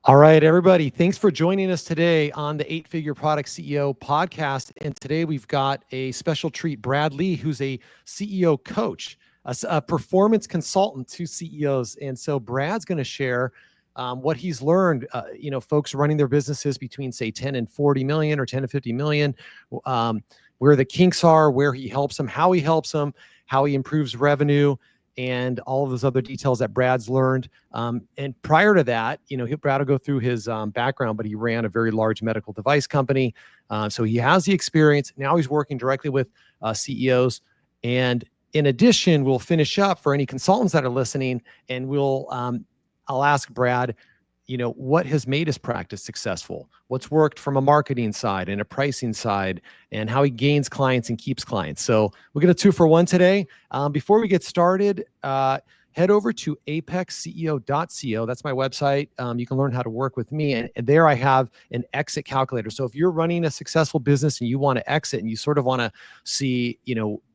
All right, everybody. Thanks for joining us today on the Eight Figure Product CEO podcast. And today we've got a special treat, Brad Lee, who's a CEO coach, a performance consultant to CEOs. And so Brad's going to share what he's learned, folks running their businesses between, say, 10 and 40 million or 10 to 50 million, where the kinks are, where he helps them, how he improves revenue, and all of those other details that Brad's learned. And prior to that, Brad will go through his background, but he ran a very large medical device company. So he has the experience. Now he's working directly with CEOs. And in addition, we'll finish up for any consultants that are listening, and I'll ask Brad, what has made his practice successful, what's worked from a marketing side and a pricing side, and how he gains clients and keeps clients. So we'll get a 2-for-1 today. Before we get started, head over to apexceo.co. That's my website. You can learn how to work with me. And there I have an exit calculator. So if you're running a successful business and you want to exit and you sort of want to see,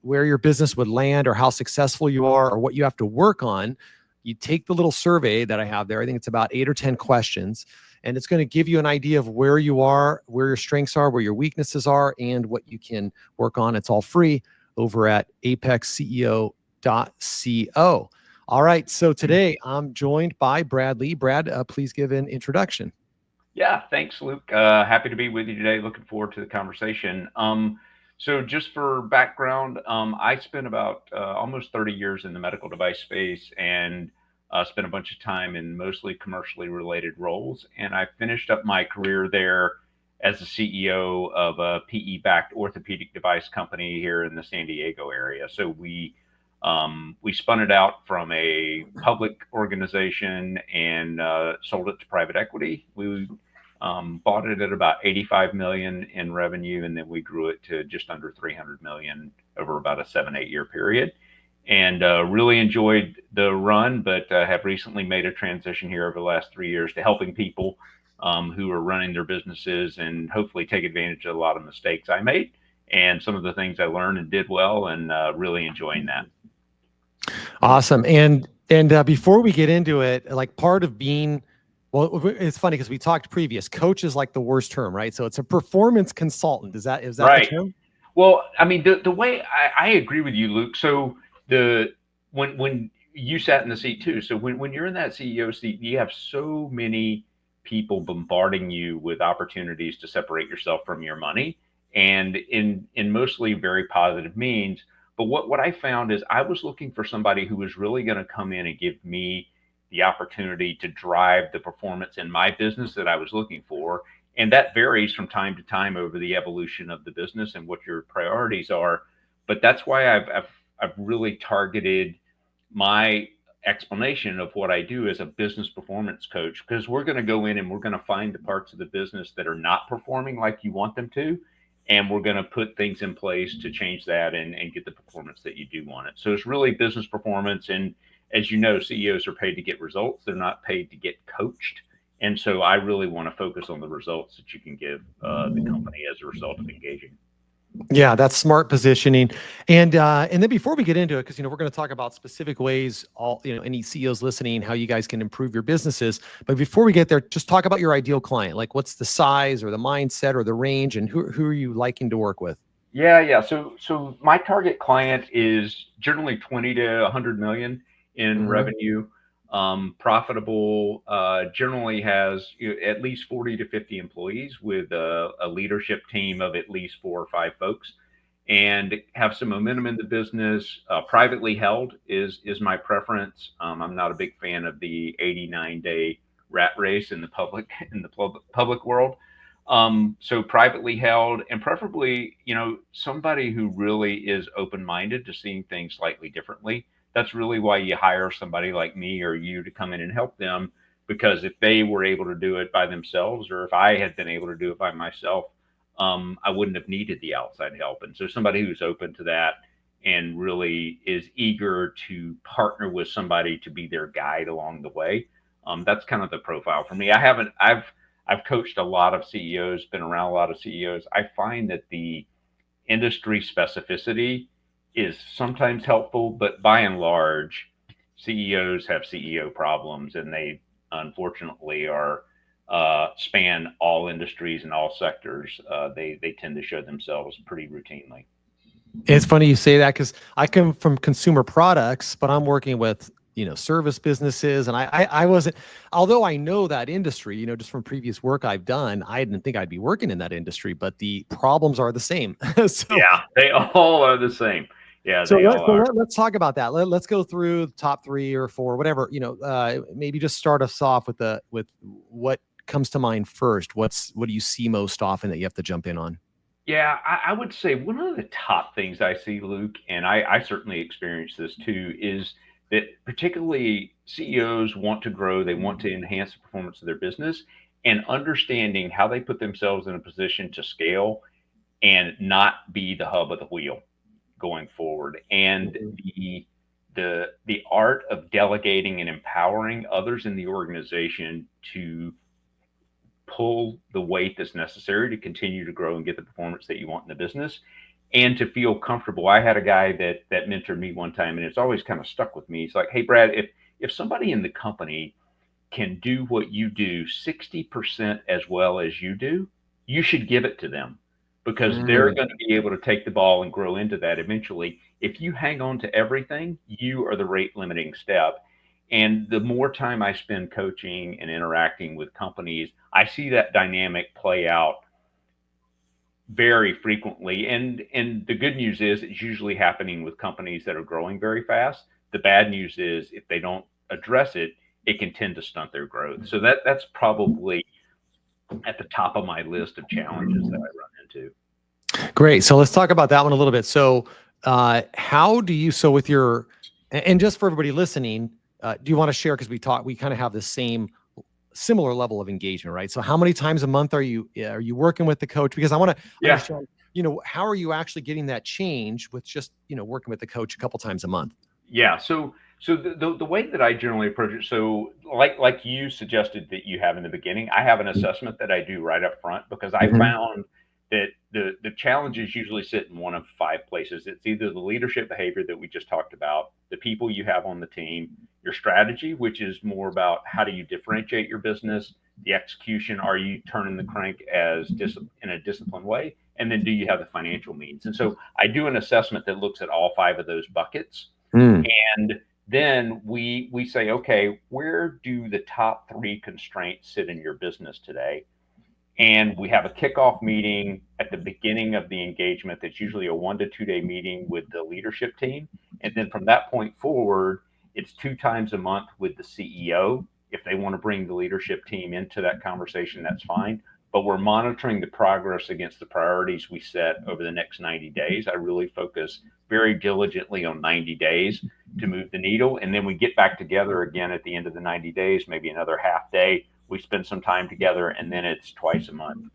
where your business would land or how successful you are or what you have to work on, you take the little survey that I have there. I think it's about 8 or 10 questions, and it's going to give you an idea of where you are, where your strengths are, where your weaknesses are, and what you can work on. It's all free over at apexceo.co. All right. So today I'm joined by Brad Lee. Brad, please give an introduction. Yeah, thanks, Luke. Happy to be with you today. Looking forward to the conversation. So just for background, I spent about almost 30 years in the medical device space and spent a bunch of time in mostly commercially related roles. And I finished up my career there as the CEO of a PE-backed orthopedic device company here in the San Diego area. So we spun it out from a public organization and sold it to private equity. We bought it at about 85 million in revenue, and then we grew it to just under 300 million over about a 7-8 year period. And really enjoyed the run, but have recently made a transition here over the last 3 years to helping people who are running their businesses and hopefully take advantage of a lot of mistakes I made and some of the things I learned and did well, and really enjoying that. Awesome. And before we get into it, like part of being, well, it's funny because we talked previous. Coach is like the worst term, right? So it's a performance consultant. Is that Right. the term? Well, I mean, the way I agree with you, Luke. So when you sat in the seat too, so when you're in that CEO seat, you have so many people bombarding you with opportunities to separate yourself from your money, and in mostly very positive means. But what I found is I was looking for somebody who was really going to come in and give me the opportunity to drive the performance in my business that I was looking for. And that varies from time to time over the evolution of the business and what your priorities are. But that's why I've really targeted my explanation of what I do as a business performance coach, because we're going to go in and we're going to find the parts of the business that are not performing like you want them to. And we're going to put things in place to change that and get the performance that you do want it. So it's really business performance. And as you know, CEOs are paid to get results. They're not paid to get coached. And so I really want to focus on the results that you can give the company as a result of engaging. Yeah, that's smart positioning. And then before we get into it, because we're going to talk about specific ways, any CEOs listening, how you guys can improve your businesses. But before we get there, just talk about your ideal client. Like, what's the size or the mindset or the range, and who are you liking to work with? Yeah. So my target client is generally 20 to 100 million in revenue. Profitable, generally has at least 40 to 50 employees with a leadership team of at least 4 or 5 folks, and have some momentum in the business. Privately held is my preference. I'm not a big fan of the 89-day rat race in the public world. So privately held, and preferably, somebody who really is open-minded to seeing things slightly differently. That's really why you hire somebody like me or you to come in and help them, because if they were able to do it by themselves, or if I had been able to do it by myself, I wouldn't have needed the outside help. And so somebody who's open to that and really is eager to partner with somebody to be their guide along the way. That's kind of the profile for me. I've coached a lot of CEOs, been around a lot of CEOs. I find that the industry specificity is sometimes helpful, but by and large, CEOs have CEO problems, and they unfortunately are span all industries and all sectors, they tend to show themselves pretty routinely. It's funny you say that because I come from consumer products, but I'm working with service businesses, and I wasn't. Although I know that industry, just from previous work I've done, I didn't think I'd be working in that industry, but the problems are the same. so Yeah, they all are the same. Yeah, so they all are. let's talk about that. Let's go through the top 3 or 4, whatever. Maybe just start us off with what comes to mind first. What do you see most often that you have to jump in on? Yeah, I would say one of the top things I see, Luke, and I certainly experience this too, is that particularly CEOs want to grow, they want to enhance the performance of their business, and understanding how they put themselves in a position to scale and not be the hub of the wheel going forward. And the art of delegating and empowering others in the organization to pull the weight that's necessary to continue to grow and get the performance that you want in the business and to feel comfortable. I had a guy that mentored me one time, and it's always kind of stuck with me. He's like, "Hey Brad, if somebody in the company can do what you do 60% as well as you do, you should give it to them, because they're going to be able to take the ball and grow into that eventually. If you hang on to everything, you are the rate limiting step." And the more time I spend coaching and interacting with companies, I see that dynamic play out very frequently. And the good news is it's usually happening with companies that are growing very fast. The bad news is if they don't address it, it can tend to stunt their growth. So that's probably at the top of my list of challenges that I run into. Great. So let's talk about that one a little bit. So how do you, so with your, and just for everybody listening, do you want to share, because we kind of have the similar level of engagement, right? So how many times a month are you working with the coach? Because I want to understand, how are you actually getting that change with just, working with the coach a couple times a month? Yeah. So the way that I generally approach it, so like you suggested that you have in the beginning, I have an assessment that I do right up front, because I found that the challenges usually sit in one of 5 places. It's either the leadership behavior that we just talked about, the people you have on the team, your strategy, which is more about how do you differentiate your business, the execution, are you turning the crank in a disciplined way, and then do you have the financial means? And so I do an assessment that looks at all 5 of those buckets. And then we say, okay, where do the top 3 constraints sit in your business today? And we have a kickoff meeting at the beginning of the engagement. That's usually a 1 to 2 day meeting with the leadership team. And then from that point forward, it's 2 times a month with the CEO. If they want to bring the leadership team into that conversation, that's fine. But we're monitoring the progress against the priorities we set over the next 90 days. I really focus very diligently on 90 days to move the needle. And then we get back together again at the end of the 90 days, maybe another half day. We spend some time together, and then it's twice a month.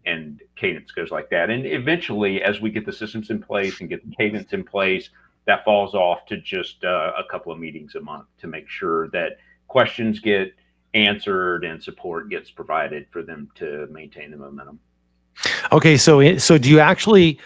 And cadence goes like that. And eventually, as we get the systems in place and get the cadence in place, that falls off to just a couple of meetings a month to make sure that questions get answered and support gets provided for them to maintain the momentum. Okay. So do you actually,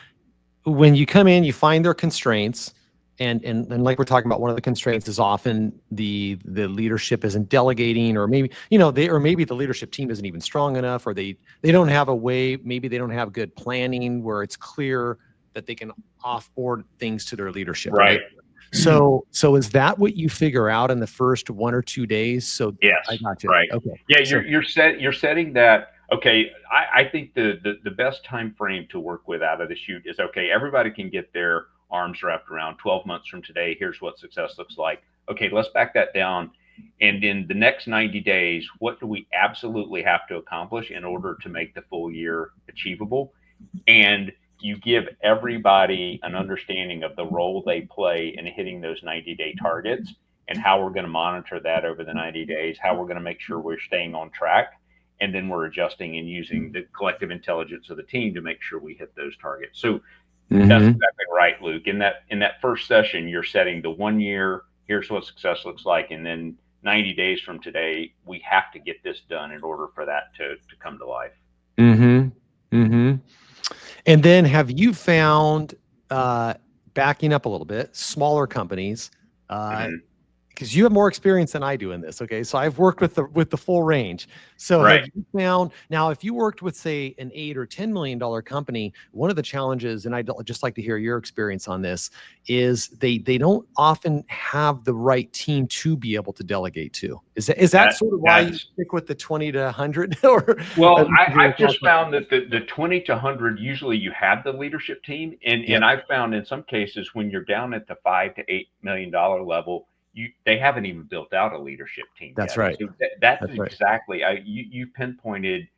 when you come in, you find their constraints, and like we're talking about, one of the constraints is often the leadership isn't delegating, or maybe, maybe the leadership team isn't even strong enough, or they don't have a way, maybe they don't have good planning where it's clear that they can offboard things to their leadership. Right. So is that what you figure out in the first 1 or 2 days? So yes, I got you. Right. Okay. Yeah, you're setting that. Okay, I think the best time frame to work with out of the chute is, okay, everybody can get their arms wrapped around 12 months from today. Here's what success looks like. Okay, let's back that down. And in the next 90 days, what do we absolutely have to accomplish in order to make the full year achievable? And you give everybody an understanding of the role they play in hitting those 90-day targets, and how we're going to monitor that over the 90 days, how we're going to make sure we're staying on track. And then we're adjusting and using the collective intelligence of the team to make sure we hit those targets. So that's exactly right, Luke. In that first session, you're setting the 1 year, here's what success looks like. And then 90 days from today, we have to get this done in order for that to come to life. And then have you found, backing up a little bit, smaller companies, because you have more experience than I do in this. Okay. So I've worked with the full range. So have Right. you found now, if you worked with say an $8 or $10 million company, one of the challenges, and I'd just like to hear your experience on this, is they don't often have the right team to be able to delegate to. Is that sort of why you That's stick with the 20 to 100 or well, I've just found that the 20 to 100, usually you have the leadership team. Yep. And I've found in some cases when you're down at the $5 to $8 million level, they haven't even built out a leadership team That's yet. right. So that's That's right. exactly, you pinpointed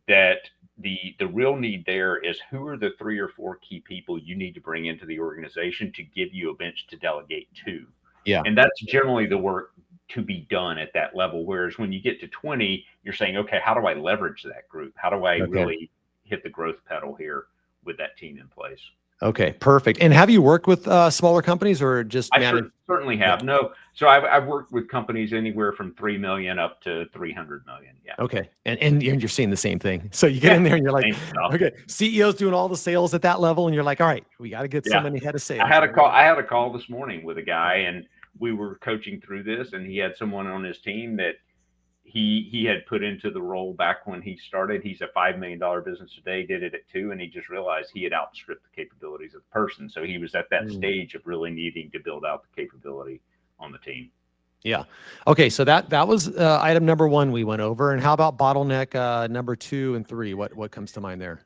that the real need there is who are the 3 or 4 key people you need to bring into the organization to give you a bench to delegate to. Yeah. And that's generally the work to be done at that level. Whereas when you get to 20, you're saying, okay, how do I leverage that group? How do I Okay. really hit the growth pedal here with that team in place? Okay. Perfect. And have you worked with smaller companies or just I managed? certainly Yeah. have. No. So I've worked with companies anywhere from 3 million up to 300 million. Yeah. Okay. And you're seeing the same thing. So you get Yeah. in there and you're like, Same stuff. okay, CEO's doing all the sales at that level. And you're like, all right, we got to get Yeah. somebody head of I sales. had a call this morning with a guy, and we were coaching through this, and he had someone on his team that he had put into the role back when he started. He's a $5 million business today, did it at 2, and he just realized he had outstripped the capabilities of the person. So he was at that stage of really needing to build out the capability on the team. Yeah. Okay. So that was item number 1 we went over. And how about bottleneck number 2 and 3? What comes to mind there?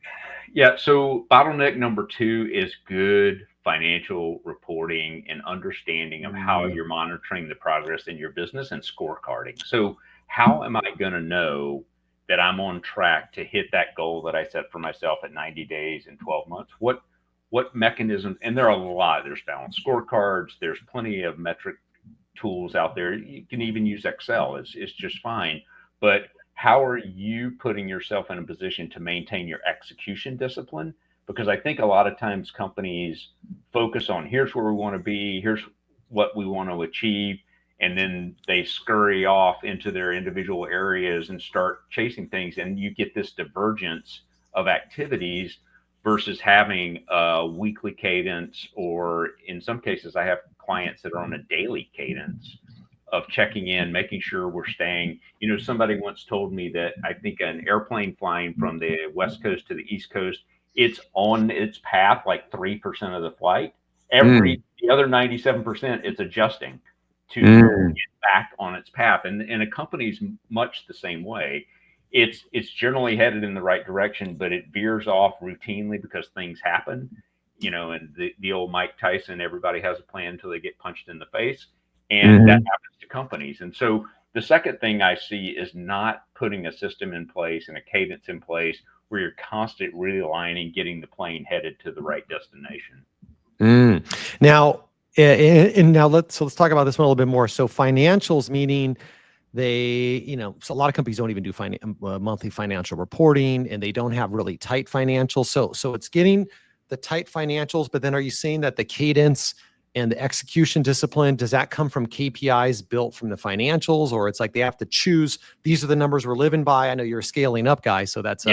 Yeah. So bottleneck number 2 is good financial reporting and understanding of how you're monitoring the progress in your business and scorecarding. So how am I going to know that I'm on track to hit that goal that I set for myself at 90 days and 12 months? What mechanisms? And there are a lot. There's balanced scorecards. There's plenty of metric tools out there. You can even use Excel. It's just fine. But how are you putting yourself in a position to maintain your execution discipline? Because I think a lot of times companies focus on here's where we want to be, here's what we want to achieve, and then they scurry off into their individual areas and start chasing things, and you get this divergence of activities versus having a weekly cadence, or in some cases I have clients that are on a daily cadence of checking in, making sure we're staying. Somebody once told me that I think an airplane flying from the West Coast to the East Coast, it's on its path like 3% of the flight. The other 97%, it's adjusting to get back on its path. And a company's much the same way. It's generally headed in the right direction, but it veers off routinely because things happen. And the old Mike Tyson, everybody has a plan until they get punched in the face. And that happens to companies. And so the second thing I see is not putting a system in place and a cadence in place where you're constantly realigning, getting the plane headed to the right destination. Now, and now let's talk about this one a little bit more. So financials, meaning so a lot of companies don't even do monthly financial reporting, and they don't have really tight financials. So it's getting the tight financials, but then are you saying that the cadence and the execution discipline, does that come from KPIs built from the financials, or it's like they have to choose, these are the numbers we're living by? I know you're a scaling up guy, so that's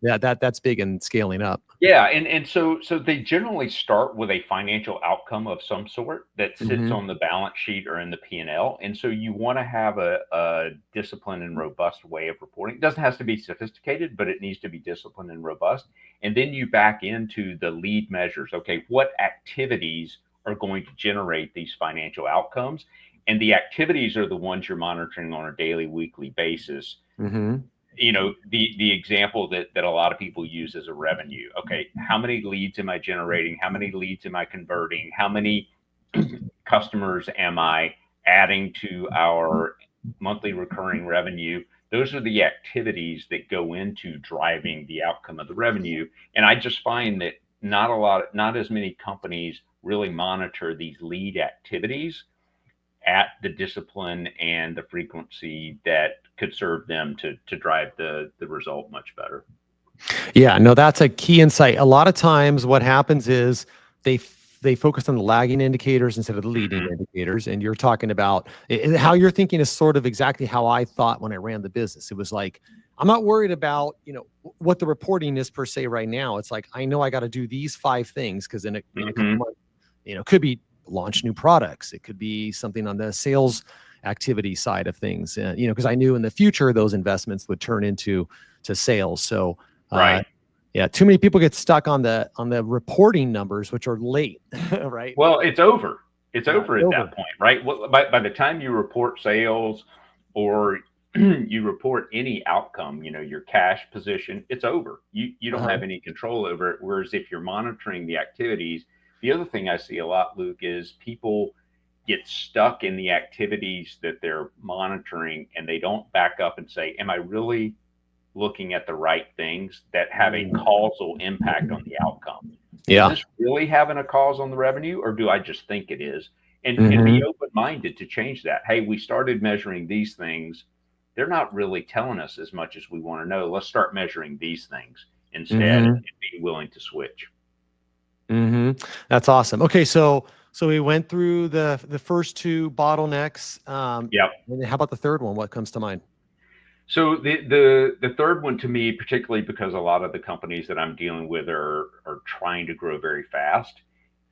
that's big in scaling up. Yeah, and so they generally start with a financial outcome of some sort that sits on the balance sheet or in the P&L. And so you want to have a disciplined and robust way of reporting. It doesn't have to be sophisticated, but it needs to be disciplined and robust. And then you back into the lead measures. Okay, what activities are going to generate these financial outcomes? And the activities are the ones you're monitoring on a daily, weekly basis. The example that a lot of people use is a revenue. Okay, how many leads am I generating? How many leads am I converting? How many customers am I adding to our monthly recurring revenue? Those are the activities that go into driving the outcome of the revenue. And I just find that not as many companies really monitor these lead activities at the discipline and the frequency that could serve them to drive the result much better. Yeah, no, that's a key insight. A lot of times what happens is they focus on the lagging indicators instead of the leading indicators. And you're talking about how you're thinking is sort of exactly how I thought when I ran the business. It was like, I'm not worried about, what the reporting is per se right now. It's like, I know I got to do these 5 things because in a couple months, could be launch new products. It could be something on the sales activity side of things, because I knew in the future those investments would turn into sales. So Right. yeah, too many people get stuck on the reporting numbers, which are late, right? Well, it's over. It's over at over. that point, right? Well, by the time you report sales or you report any outcome, your cash position, it's over. You don't have any control over it. Whereas if you're monitoring the activities, the other thing I see a lot, Luke, is people get stuck in the activities that they're monitoring and they don't back up and say, am I really looking at the right things that have a causal impact on the outcome? Yeah. Is this really having a cause on the revenue, or do I just think it is? And be open-minded to change that. Hey, we started measuring these things. They're not really telling us as much as we want to know. Let's start measuring these things instead and be willing to switch. That's awesome. Okay, so we went through the first two bottlenecks. Yep. And how about the third one? What comes to mind? So the third one, to me, particularly because a lot of the companies that I'm dealing with are trying to grow very fast,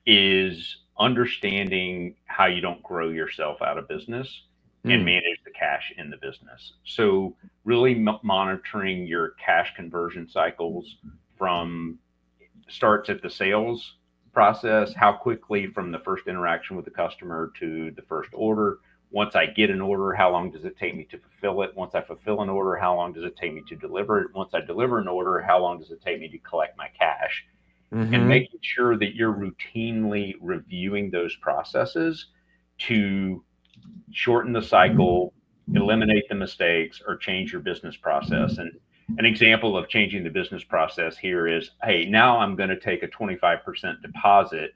is understanding how you don't grow yourself out of business and manage the cash in the business. So really monitoring your cash conversion cycles from starts at the sales process, how quickly from the first interaction with the customer to the first order. Once I get an order, how long does it take me to fulfill it? Once I fulfill an order, how long does it take me to deliver it? Once I deliver an order, how long does it take me to collect my cash? And making sure that you're routinely reviewing those processes to shorten the cycle, eliminate the mistakes, or change your business process. And an example of changing the business process here is, hey, now I'm going to take a 25% deposit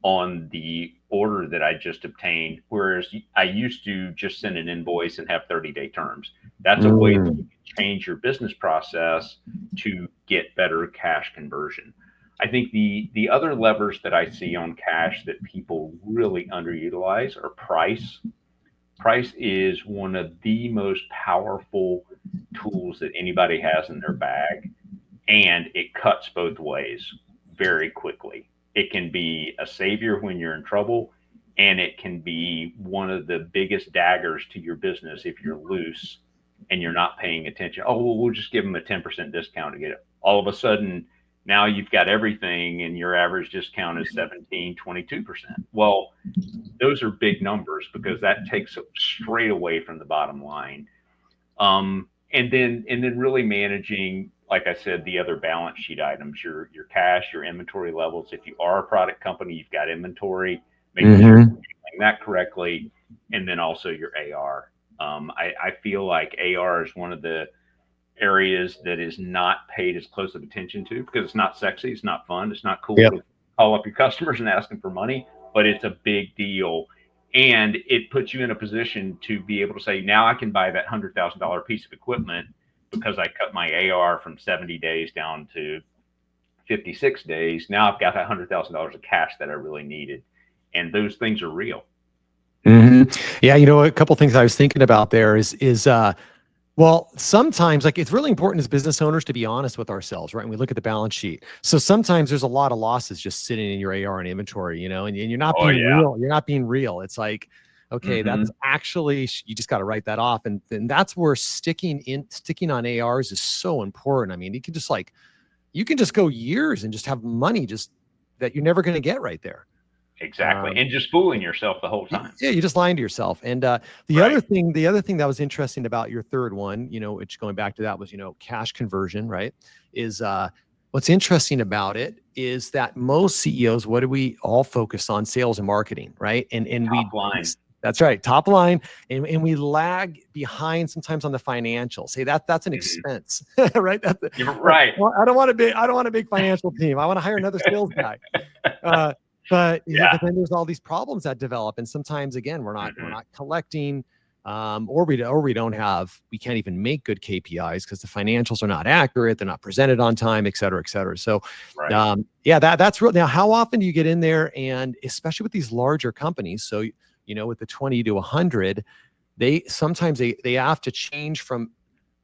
on the order that I just obtained, whereas I used to just send an invoice and have 30-day terms. That's a way that you can change your business process to get better cash conversion. I think the other levers that I see on cash that people really underutilize are price. Price is one of the most powerful tools that anybody has in their bag, and it cuts both ways very quickly. It can be a savior when you're in trouble, and it can be one of the biggest daggers to your business if you're loose and you're not paying attention. Oh, well, we'll just give them a 10% discount to get it. All of a sudden, now you've got everything and your average discount is 17, 22%. Well, those are big numbers because that takes it straight away from the bottom line. And then really managing, like I said, the other balance sheet items, your cash, your inventory levels. If you are a product company, you've got inventory, making sure you're doing that correctly, and then also your AR. I feel like AR is one of the areas that is not paid as close of attention to because it's not sexy, it's not fun, it's not cool to call up your customers and ask them for money, but it's a big deal. And it puts you in a position to be able to say, now I can buy that $100,000 piece of equipment because I cut my AR from 70 days down to 56 days. Now I've got that $100,000 of cash that I really needed. And those things are real. Yeah. A couple of things I was thinking about there is well, sometimes it's really important as business owners to be honest with ourselves, right? And we look at the balance sheet. So sometimes there's a lot of losses just sitting in your AR and inventory, and you're not being real. You're not being real. It's like, okay, that's actually, you just got to write that off. And that's where sticking on ARs is so important. I mean, you can just go years and just have money just that you're never going to get right there. Exactly. And just fooling yourself the whole time. Yeah, you're just lying to yourself. And the other thing that was interesting about your third one, which going back to that was, cash conversion, right? Is what's interesting about it is that most CEOs, what do we all focus on? Sales and marketing, right? And top line. That's right, top line, and we lag behind sometimes on the financials. Hey, that's an expense, right? You're right. I don't want a big financial team. I want to hire another sales guy. But then there's all these problems that develop, and sometimes again we're not collecting, or we can't even make good KPIs because the financials are not accurate, they're not presented on time, et cetera, et cetera. So, that's real. Now, how often do you get in there, and especially with these larger companies? So, with the 20 to 100, they sometimes they have to change from,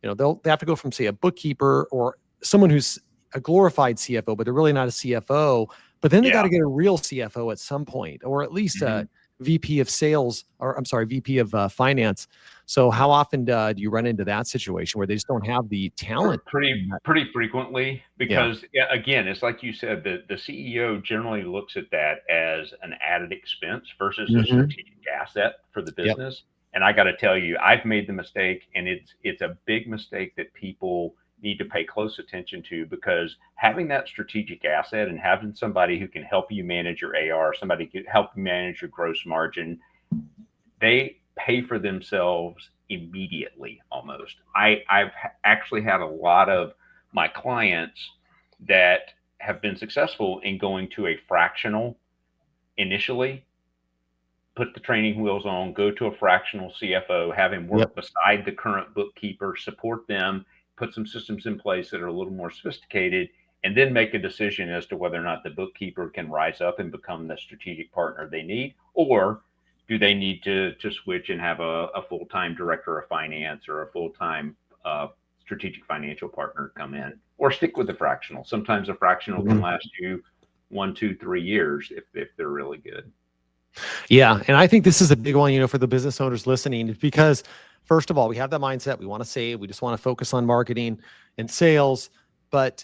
they have to go from, say, a bookkeeper or someone who's a glorified CFO, but they're really not a CFO. but then they got Yeah. to get a real CFO at some point, or at least a VP of sales, or I'm sorry, VP of finance. So how often do you run into that situation where they just don't have the talent? Pretty frequently, Yeah. because yeah, again, it's like you said, the CEO generally looks at that as an added expense versus a Hmm. strategic asset for the Yep. business. And I got to tell you, I've made the mistake, and it's a big mistake that people need to pay close attention to, because having that strategic asset and having somebody who can help you manage your AR, somebody can help you manage your gross margin, they pay for themselves immediately almost. I've actually had a lot of my clients that have been successful in going to a fractional initially, put the training wheels on, go to a fractional CFO, have him Yep. work beside the current bookkeeper, support them, put some systems in place that are a little more sophisticated, and then make a decision as to whether or not the bookkeeper can rise up and become the strategic partner they need, or do they need to switch and have a full-time director of finance or a full-time strategic financial partner come in, or stick with the fractional. Sometimes a fractional can last you 1, 2, 3 years if they're really good. Yeah. And I think this is a big one, for the business owners listening, because first of all, we have that mindset. We want to save, we just want to focus on marketing and sales. But,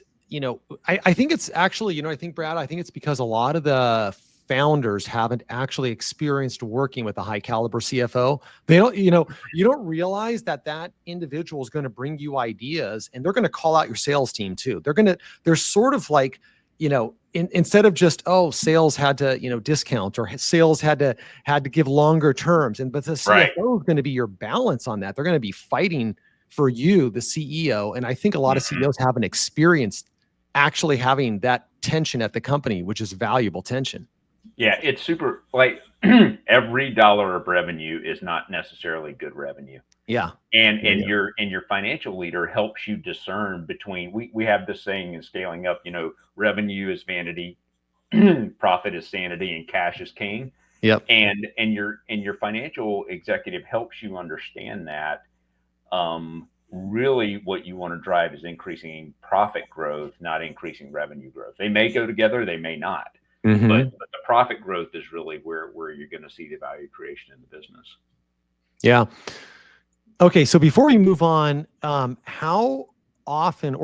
I think it's actually, I think, Brad, I think it's because a lot of the founders haven't actually experienced working with a high caliber CFO. They don't, you don't realize that individual is going to bring you ideas, and they're going to call out your sales team too. They're sort of like, instead of just, sales had to, discount, or sales had to give longer terms. But the CFO is going to be your balance on that. They're going to be fighting for you, the CEO. And I think a lot of CEOs haven't experienced actually having that tension at the company, which is valuable tension. Yeah, it's super, like, every dollar of revenue is not necessarily good revenue. Yeah. And your financial leader helps you discern between, we have this saying in scaling up, revenue is vanity, profit is sanity, and cash is king. Yep. And your financial executive helps you understand that. Really what you want to drive is increasing profit growth, not increasing revenue growth. They may go together, they may not. But the profit growth is really where you're going to see the value creation in the business. Yeah. Okay. So before we move on, how often,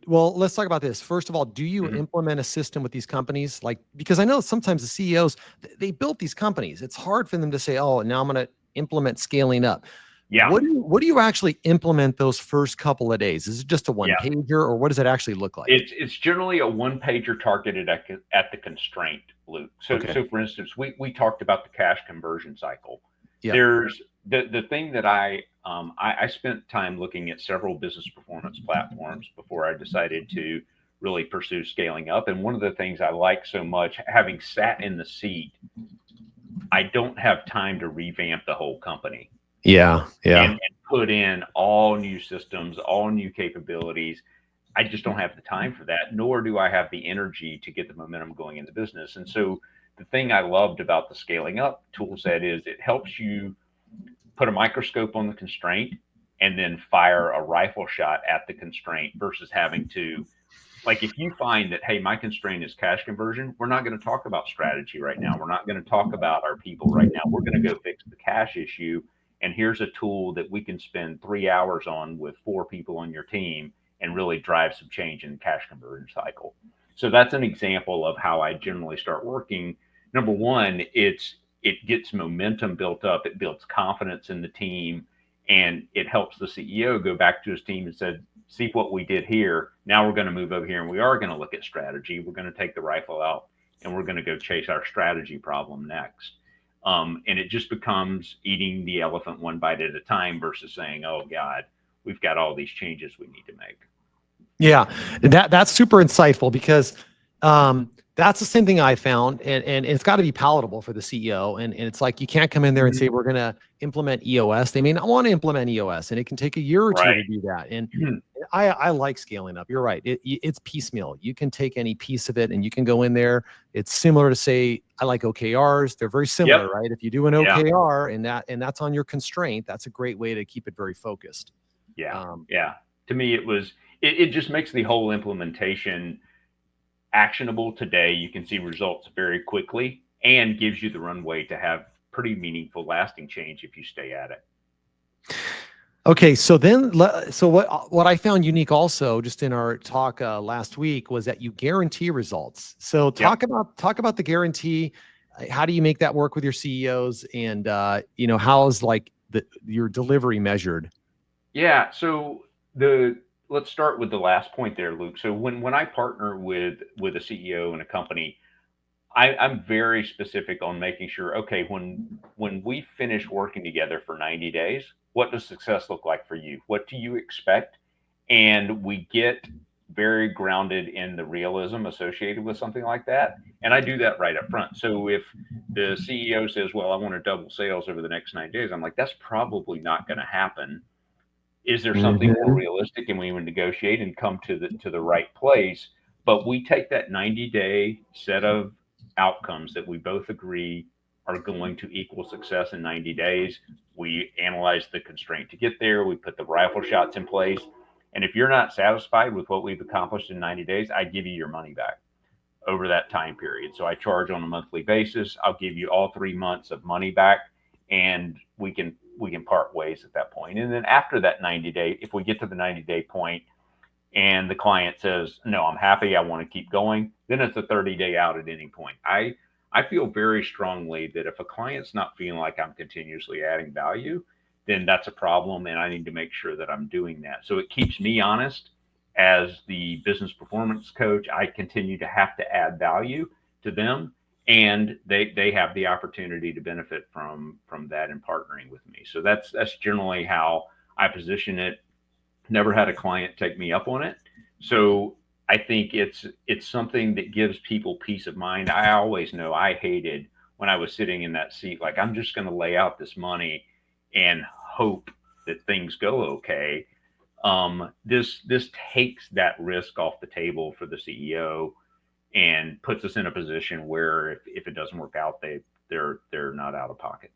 let's talk about this. First of all, do you implement a system with these companies? Because I know sometimes the CEOs, they built these companies. It's hard for them to say, oh, now I'm going to implement scaling up. Yeah. What do you actually implement those first couple of days? Is it just a one pager, or what does it actually look like? It's generally a one pager targeted at the constraint, Luke. So for instance, we talked about the cash conversion cycle. Yep. There's the thing that I spent time looking at several business performance platforms before I decided to really pursue scaling up. And one of the things I like so much, having sat in the seat, I don't have time to revamp the whole company. Yeah. And put in all new systems, all new capabilities. I just don't have the time for that, nor do I have the energy to get the momentum going in the business. And so the thing I loved about the scaling up tool set is it helps you put a microscope on the constraint and then fire a rifle shot at the constraint, versus having to, like, if you find that, hey, my constraint is cash conversion, we're not going to talk about strategy right now. We're not going to talk about our people right now. We're going to go fix the cash issue. And here's a tool that we can spend 3 hours on with 4 people on your team and really drive some change in the cash conversion cycle. So that's an example of how I generally start working. Number one, it gets momentum built up. It builds confidence in the team, and it helps the CEO go back to his team and said, see what we did here. Now we're going to move over here, and we are going to look at strategy. We're going to take the rifle out, and we're going to go chase our strategy problem next. And it just becomes eating the elephant one bite at a time, versus saying, oh God, we've got all these changes we need to make. Yeah, that's super insightful, because that's the same thing I found, and it's got to be palatable for the CEO. And it's like, you can't come in there and say, we're going to implement EOS. They may not want to implement EOS, and it can take a year or two to do that. And I like scaling up. You're right. It's piecemeal. You can take any piece of it and you can go in there. It's similar to, say, I like OKRs. They're very similar, right? If you do an OKR and that's on your constraint, that's a great way to keep it very focused. Yeah. To me, it just makes the whole implementation actionable today. You can see results very quickly and gives you the runway to have pretty meaningful, lasting change if you stay at it. Okay, so then, so what I found unique also, just in our talk last week, was that you guarantee results. So Yep. talk about the guarantee. How do you make that work with your CEOs, and how is like your delivery measured? Yeah. So let's start with the last point there, Luke. So when I partner with a CEO in a company, I'm very specific on making sure, okay, when we finish working together for 90 days, what does success look like for you? What do you expect? And we get very grounded in the realism associated with something like that. And I do that right up front. So if the CEO says, well, I want to double sales over the next 90 days, I'm like, that's probably not going to happen. Is there something more Mhm. realistic? And we would negotiate and come to the right place. But we take that 90-day set of outcomes that we both agree are going to equal success in 90 days. We analyze the constraint to get there. We put the rifle shots in place. And if you're not satisfied with what we've accomplished in 90 days, I give you your money back over that time period. So I charge on a monthly basis. I'll give you all 3 months of money back, and we can part ways at that point. And then after that 90-day, if we get to the 90-day point and the client says, no, I'm happy, I want to keep going, then it's a 30-day out at any point. I feel very strongly that if a client's not feeling like I'm continuously adding value, then that's a problem, and I need to make sure that I'm doing that. So it keeps me honest as the business performance coach. I continue to have to add value to them, and they have the opportunity to benefit from that in partnering with me. So that's generally how I position it. Never had a client take me up on it. So I think it's something that gives people peace of mind. I always know I hated when I was sitting in that seat, like I'm just going to lay out this money and hope that things go okay. This takes that risk off the table for the CEO and puts us in a position where if it doesn't work out, they're not out of pocket.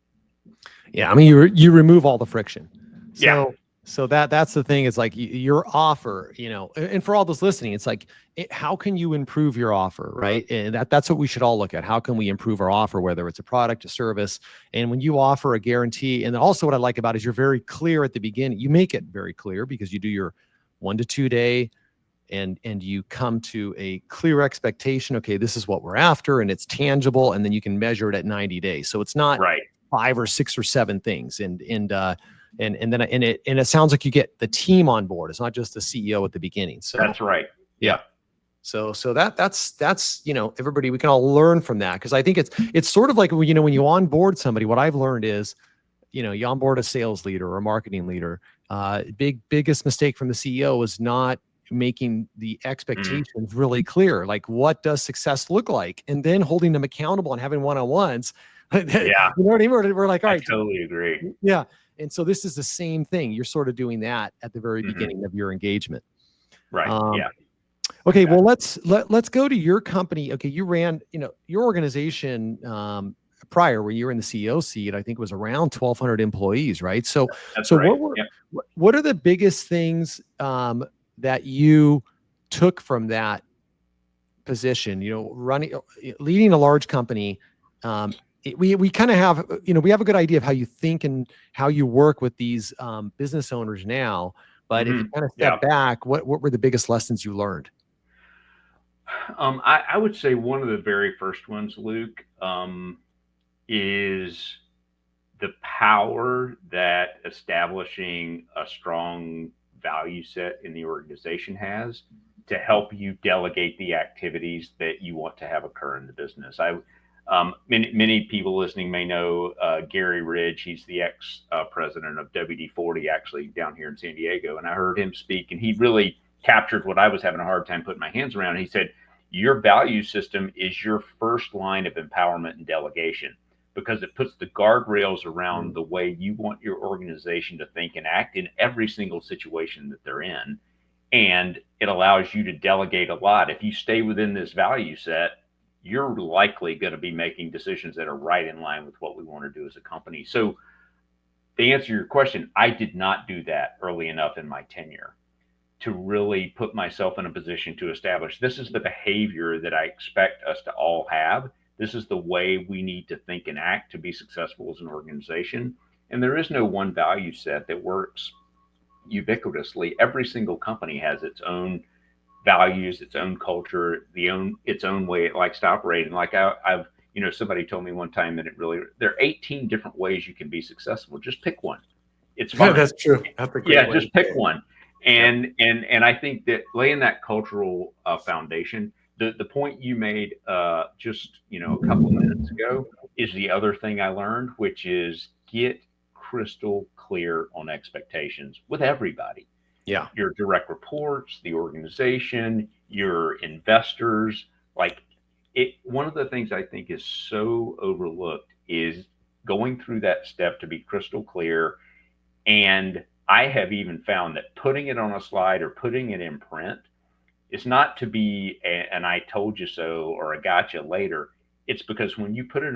Yeah, I mean, you remove all the friction. Yeah, So that's the thing. It's like your offer, and for all those listening, it's like, how can you improve your offer, right? And that's what we should all look at. How can we improve our offer, whether it's a product, a service? And when you offer a guarantee, and also what I like about it is you're very clear at the beginning. You make it very clear because you do your 1 to 2 day, and you come to a clear expectation. Okay, this is what we're after, and it's tangible, and then you can measure it at 90 days. So it's not right. 5 or 6 or 7 things, and it sounds like you get the team on board. It's not just the CEO at the beginning. So That's right. yeah. Yeah. So that's everybody, we can all learn from that, because I think it's sort of like when you onboard somebody. What I've learned is, you onboard a sales leader or a marketing leader. Biggest mistake from the CEO is not making the Mm, expectations really clear. Like, what does success look like, and then holding them accountable and having one-on-ones. You yeah, know what I mean? We're like, all I right, totally agree. yeah. And so this is the same thing. You're sort of doing that at the very Hmm. beginning of your engagement. Right. Um, Yeah. okay, well, Exactly. let's go to your company. Okay, you ran, your organization prior, where you were in the CEO seat. I think it was around 1,200 employees, right? So That's so right. what were Yeah. what are the biggest things that you took from that position? Leading a large company. We kind of have, we have a good idea of how you think and how you work with these business owners now. But if you Hmm. kind of step Yeah. back, what were the biggest lessons you learned? I would say one of the very first ones, Luke, is the power that establishing a strong value set in the organization has to help you delegate the activities that you want to have occur in the business. Many people listening may know Gary Ridge. He's the ex president of WD-40, actually down here in San Diego, and I heard him speak, and he really captured what I was having a hard time putting my hands around. He said, "Your value system is your first line of empowerment and delegation." Because it puts the guardrails around the way you want your organization to think and act in every single situation that they're in. And it allows you to delegate a lot. If you stay within this value set, you're likely going to be making decisions that are right in line with what we want to do as a company. So, to answer your question, I did not do that early enough in my tenure. to really put myself in a position to establish this is the behavior that I expect us to all have. This is the way we need to think and act to be successful as an organization. And there is no one value set that works ubiquitously. Every single company has its own values, its own culture, its own way it likes to operate. And like I've somebody told me one time that there are 18 different ways you can be successful. Just pick one. It's fine. That's true. That's a great Yeah, way just to pick say it. one. And I think that laying that cultural foundation, the point you made just a couple of minutes ago is the other thing I learned, which is get crystal clear on expectations with everybody. Yeah. Your direct reports, the organization, your investors. Like one of the things I think is so overlooked is going through that step to be crystal clear. And I have even found that putting it on a slide or putting it in print is not to be an I told you so or a gotcha later. It's because when you put it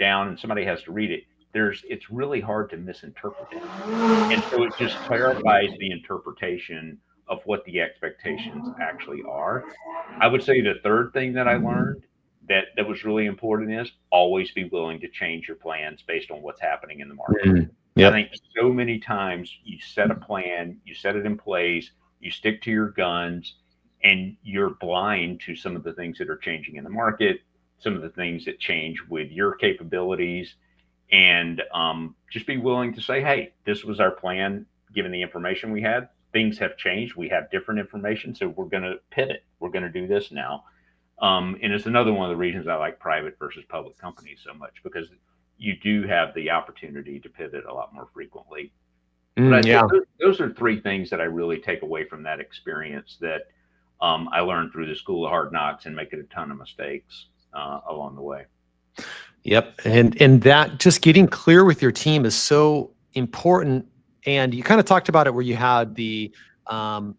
down and somebody has to read it, it's really hard to misinterpret it. And so it just clarifies the interpretation of what the expectations actually are. I would say the third thing that I learned that was really important is always be willing to change your plans based on what's happening in the market. I Yep. think so many times you set a plan, you set it in place, you stick to your guns, and you're blind to some of the things that are changing in the market, some of the things that change with your capabilities, and just be willing to say, hey, this was our plan given the information we had. Things have changed. We have different information, so we're going to pivot. We're going to do this now. And it's another one of the reasons I like private versus public companies so much, because you do have the opportunity to pivot a lot more frequently. But I think those are three things that I really take away from that experience that I learned through the School of Hard Knocks and making a ton of mistakes along the way. Yep. And that just getting clear with your team is so important. And you kind of talked about it where you had the, you call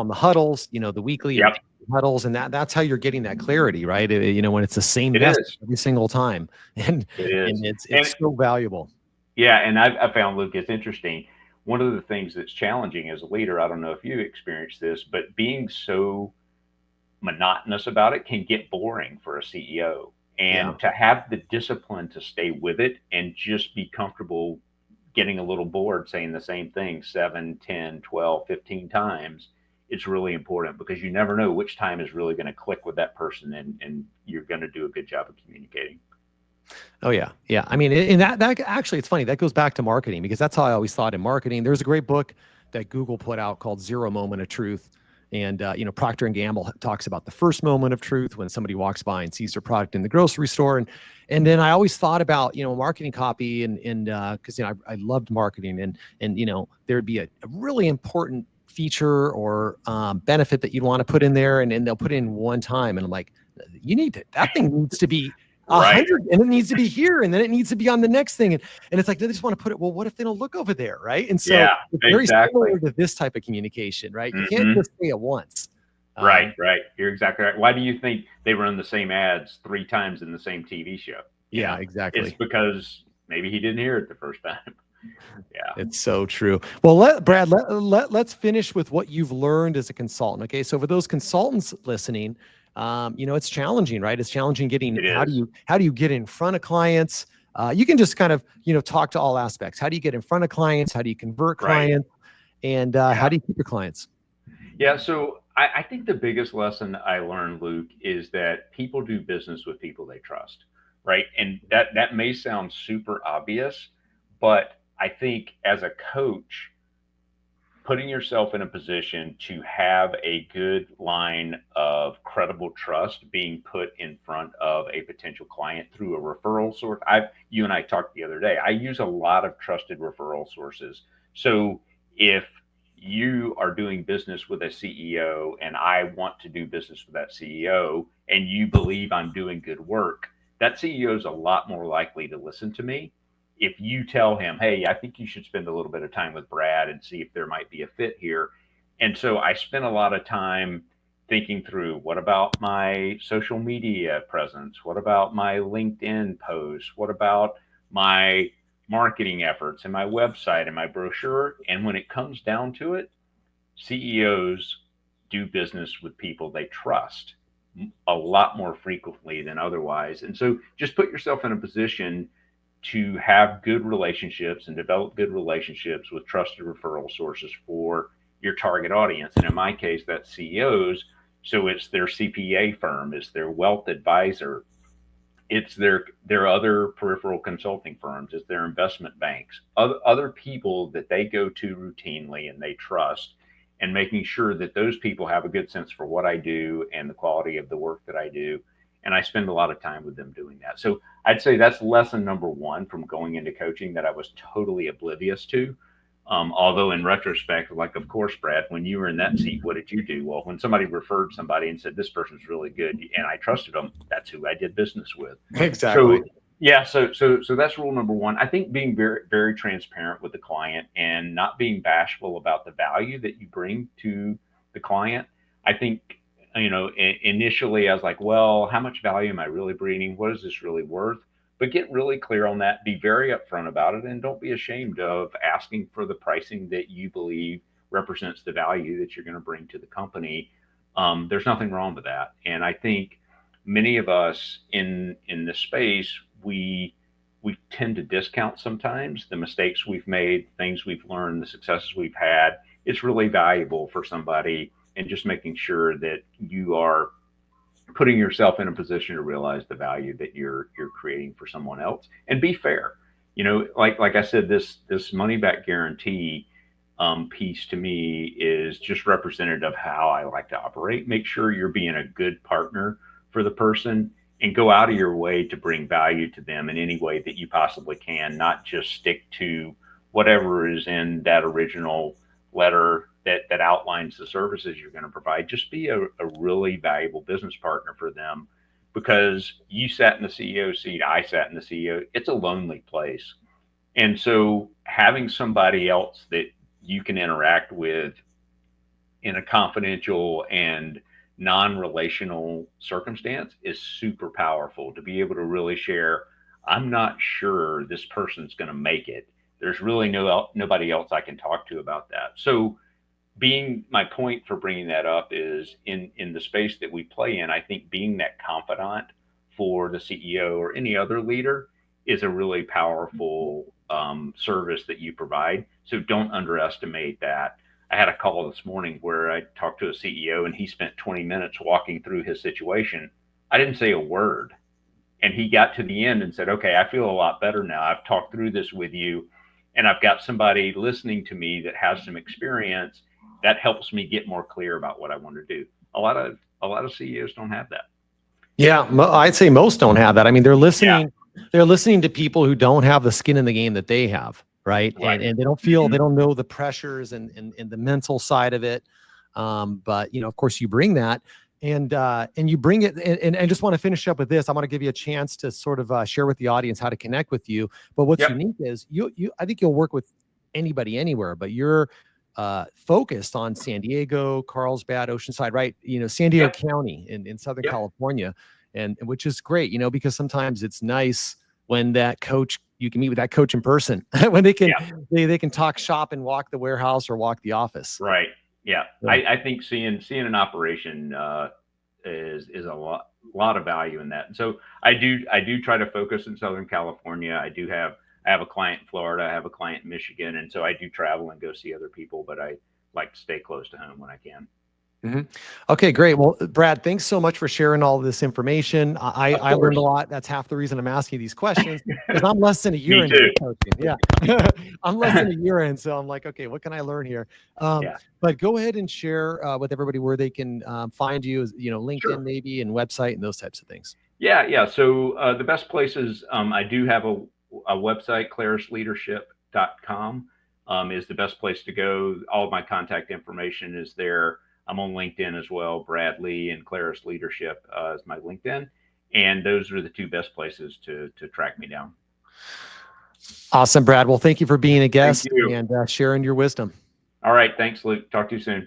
them the huddles, the weekly or huddles, and that's how you're getting that clarity, right? When it's the same message every single time, and it's so valuable. Yeah, and I found, Luke, it's interesting. One of the things that's challenging as a leader, I don't know if you experienced this, but being so monotonous about it can get boring for a CEO. And to have the discipline to stay with it and just be comfortable getting a little bored saying the same thing 7, 10, 12, 15 times, it's really important, because you never know which time is really going to click with that person, and you're going to do a good job of communicating. Oh yeah. Yeah. I mean, and that actually, it's funny, that goes back to marketing, because that's how I always thought in marketing. There's a great book that Google put out called Zero Moment of Truth. And, Procter and Gamble talks about the first moment of truth when somebody walks by and sees their product in the grocery store. And then I always thought about, marketing copy and cause I loved marketing and there'd be a really important feature or benefit that you'd want to put in there, and they'll put it in one time. And I'm like, that thing needs to be 100, and it needs to be here, and then it needs to be on the next thing. And it's like, they just want to put it, well, what if they don't look over there? Right. And so it's very similar to this type of communication, right? You can't just say it once. Right. You're exactly right. Why do you think they run the same ads 3 times in the same TV show? Yeah, exactly. It's because maybe he didn't hear it the first time. Yeah. It's so true. Well, Brad, let's finish with what you've learned as a consultant. Okay. So for those consultants listening, it's challenging, right? It's challenging how do you get in front of clients? You can just kind of, talk to all aspects. How do you get in front of clients? How do you convert clients? And how do you keep your clients? Yeah. So I think the biggest lesson I learned, Luke, is that people do business with people they trust, right? And that may sound super obvious, but I think as a coach, putting yourself in a position to have a good line of credible trust being put in front of a potential client through a referral source. You and I talked the other day. I use a lot of trusted referral sources. So if you are doing business with a CEO and I want to do business with that CEO, and you believe I'm doing good work, that CEO is a lot more likely to listen to me. If you tell him, hey, I think you should spend a little bit of time with Brad and see if there might be a fit here. And so I spent a lot of time thinking through, what about my social media presence? What about my LinkedIn posts? What about my marketing efforts and my website and my brochure? And when it comes down to it, CEOs do business with people they trust a lot more frequently than otherwise. And so just put yourself in a position to have good relationships and develop good relationships with trusted referral sources for your target audience. And in my case, that's CEOs. So it's their CPA firm, it's their wealth advisor, it's their other peripheral consulting firms, it's their investment banks, other people that they go to routinely and they trust, and making sure that those people have a good sense for what I do and the quality of the work that I do. And I spend a lot of time with them doing that. So I'd say that's lesson number one from going into coaching that I was totally oblivious to. Although in retrospect, like, of course, Brad, when you were in that seat, what did you do? Well, when somebody referred somebody and said, this person's really good and I trusted them, that's who I did business with. Exactly. So yeah, so that's rule number one. I think being very, very transparent with the client and not being bashful about the value that you bring to the client. I think, initially I was like, well, how much value am I really bringing? What is this really worth? But get really clear on that, be very upfront about it, and don't be ashamed of asking for the pricing that you believe represents the value that you're going to bring to the company. There's nothing wrong with that. And I think many of us in this space, we tend to discount sometimes the mistakes we've made, things we've learned, the successes we've had. It's really valuable for somebody, and just making sure that you are putting yourself in a position to realize the value that you're creating for someone else, and be fair. Like I said, this money back guarantee piece to me is just representative of how I like to operate. Make sure you're being a good partner for the person, and go out of your way to bring value to them in any way that you possibly can, not just stick to whatever is in that original letter that outlines the services you're going to provide. Just be a really valuable business partner for them, because you sat in the CEO seat, I sat in the CEO. It's a lonely place. And so having somebody else that you can interact with in a confidential and non-relational circumstance is super powerful, to be able to really share, I'm not sure this person's going to make it. There's really nobody else I can talk to about that. So my point for bringing that up is in the space that we play in, I think being that confidant for the CEO or any other leader is a really powerful service that you provide. So don't underestimate that. I had a call this morning where I talked to a CEO and he spent 20 minutes walking through his situation. I didn't say a word. And he got to the end and said, okay, I feel a lot better now. I've talked through this with you, and I've got somebody listening to me that has some experience that helps me get more clear about what I want to do. A lot of CEOs don't have that. Yeah, I'd say most don't have that. I mean, they're listening to people who don't have the skin in the game that they have, right? And they don't feel, they don't know the pressures and the mental side of it. But of course, you bring that, and you bring it. And I just want to finish up with this. I want to give you a chance to sort of share with the audience how to connect with you. But what's unique is I think you'll work with anybody anywhere, but you're focused on San Diego, Carlsbad, Oceanside, right? San Diego County in Southern California, and which is great, because sometimes it's nice when that coach, you can meet with that coach in person, when they can they can talk shop and walk the warehouse or walk the office. Right. Yeah. I think seeing an operation is a lot of value in that. And so I do try to focus in Southern California. I have a client in Florida. I have a client in Michigan. And so I do travel and go see other people, but I like to stay close to home when I can. Okay, great. Well, Brad, thanks so much for sharing all this information. I learned a lot. That's half the reason I'm asking these questions, because I'm less than a year into coaching. Yeah. I'm less than a year in. So I'm like, okay, what can I learn here? But go ahead and share with everybody where they can find you, LinkedIn maybe, and website and those types of things. Yeah. So the best places, I do have a website, clarisleadership.com is the best place to go. All of my contact information is there. I'm on LinkedIn as well. Brad Lee and Claris Leadership is my LinkedIn. And those are the two best places to track me down. Awesome, Brad. Well, thank you for being a guest and sharing your wisdom. All right. Thanks, Luke. Talk to you soon.